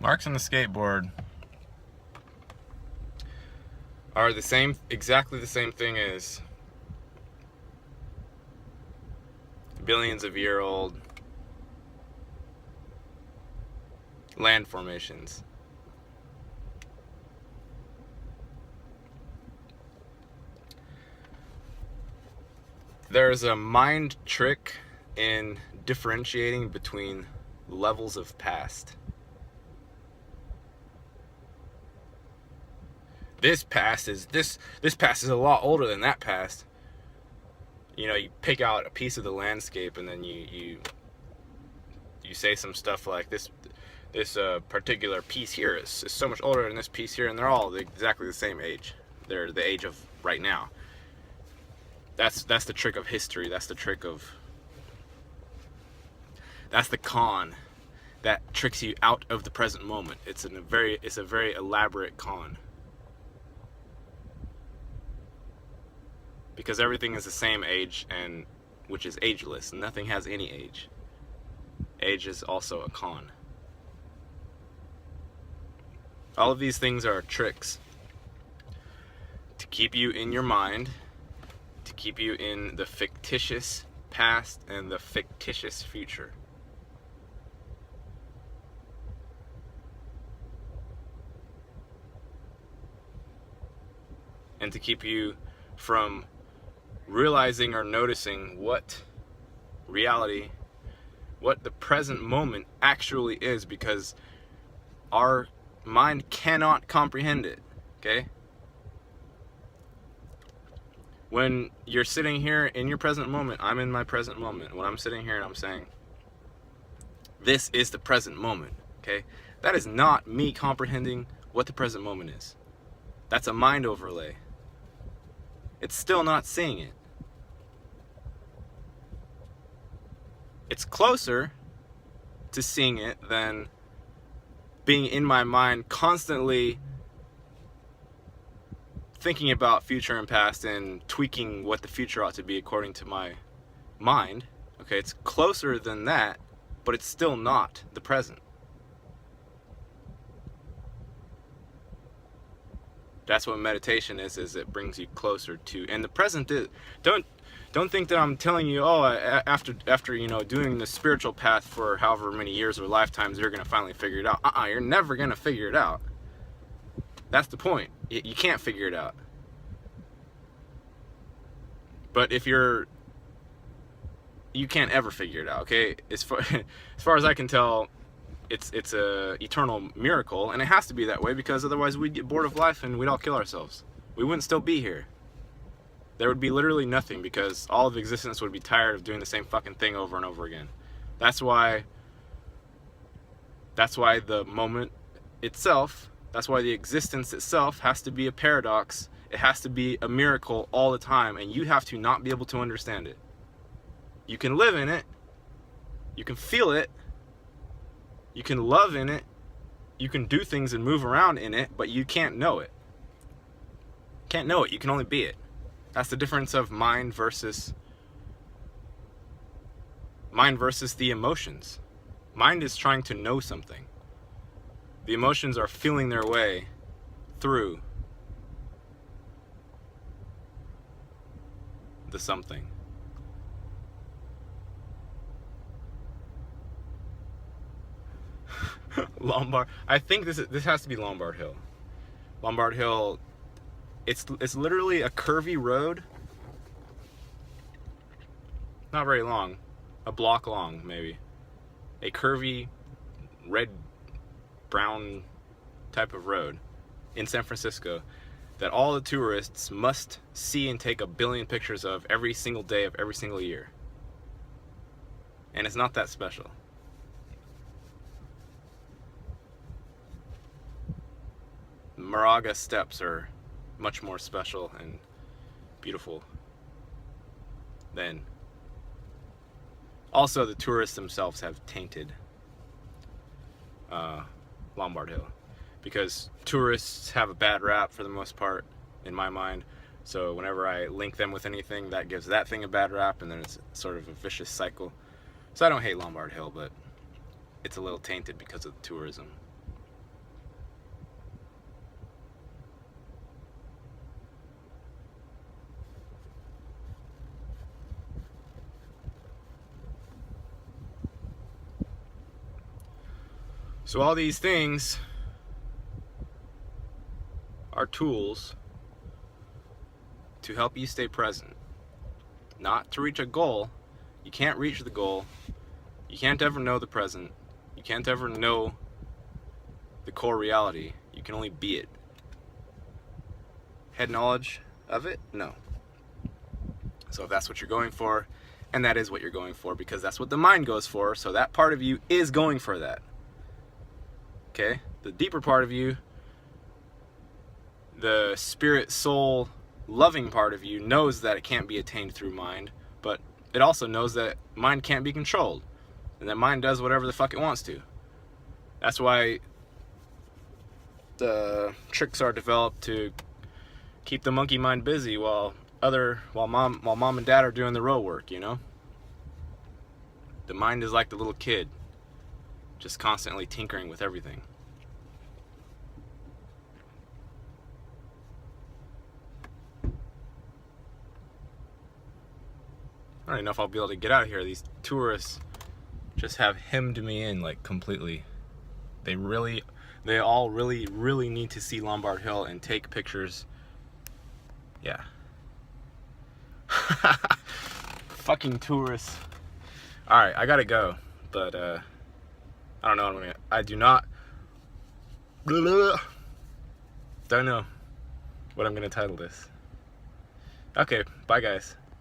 Marks on the skateboard are exactly the same thing as billions of year old land formations. There's a mind trick in differentiating between levels of past. This past is a lot older than that past. You know, you pick out a piece of the landscape and then you say some stuff like this particular piece here is so much older than this piece here, and they're all exactly the same age. They're the age of right now. That's the trick of history. That's the con that tricks you out of the present moment. It's a very elaborate con. Because everything is the same age, and which is ageless. Nothing has any age. Age is also a con. All of these things are tricks to keep you in your mind, to keep you in the fictitious past and the fictitious future. And to keep you from realizing or noticing what reality, what the present moment actually is, because our mind cannot comprehend it, okay? When you're sitting here in your present moment, I'm in my present moment. When I'm sitting here and I'm saying, this is the present moment, okay? That is not me comprehending what the present moment is. That's a mind overlay. It's still not seeing it. It's closer to seeing it than being in my mind constantly thinking about future and past and tweaking what the future ought to be according to my mind. Okay, it's closer than that, but it's still not the present. That's what meditation is it brings you closer to, and the present is, don't think that I'm telling you, after you know, doing the spiritual path for however many years or lifetimes, you're gonna finally figure it out. You're never gonna figure it out. That's the point. You can't figure it out. But you can't ever figure it out, okay? As far as I can tell, it's a eternal miracle, and it has to be that way, because otherwise we'd get bored of life and we'd all kill ourselves. We wouldn't still be here. There would be literally nothing, because all of existence would be tired of doing the same fucking thing over and over again. That's why the moment itself, that's why the existence itself has to be a paradox. It has to be a miracle all the time, and you have to not be able to understand it. You can live in it, you can feel it, you can love in it, you can do things and move around in it, but you can't know it. Can't know it, you can only be it. That's the difference of mind versus the emotions. Mind is trying to know something. The emotions are feeling their way through the something. Lombard. I think this has to be Lombard Hill. Lombard Hill. It's literally a curvy road. Not very long. A block long, maybe. A curvy red brown type of road in San Francisco that all the tourists must see and take a billion pictures of every single day of every single year. And it's not that special. Moraga steps are much more special and beautiful than. Also, the tourists themselves have tainted Lombard Hill, because tourists have a bad rap for the most part, in my mind. So whenever I link them with anything, that gives that thing a bad rap, and then it's sort of a vicious cycle. So I don't hate Lombard Hill, but it's a little tainted because of the tourism. So all these things are tools to help you stay present, not to reach a goal. You can't reach the goal. You can't ever know the present. You can't ever know the core reality. You can only be it. Head knowledge of it? No. So if that's what you're going for, and that is what you're going for, because that's what the mind goes for, so that part of you is going for that. Okay? The deeper part of you, the spirit, soul, loving part of you knows that it can't be attained through mind, but it also knows that mind can't be controlled, and that mind does whatever the fuck it wants to. That's why the tricks are developed to keep the monkey mind busy while mom and dad are doing the real work, you know? The mind is like the little kid, just constantly tinkering with everything. I don't even know if I'll be able to get out of here. These tourists just have hemmed me in, like, completely. They all really need to see Lombard Hill and take pictures. Yeah. Fucking tourists. Alright, I gotta go. But, I don't know. I do not. Don't know what I'm gonna title this. Okay, bye guys.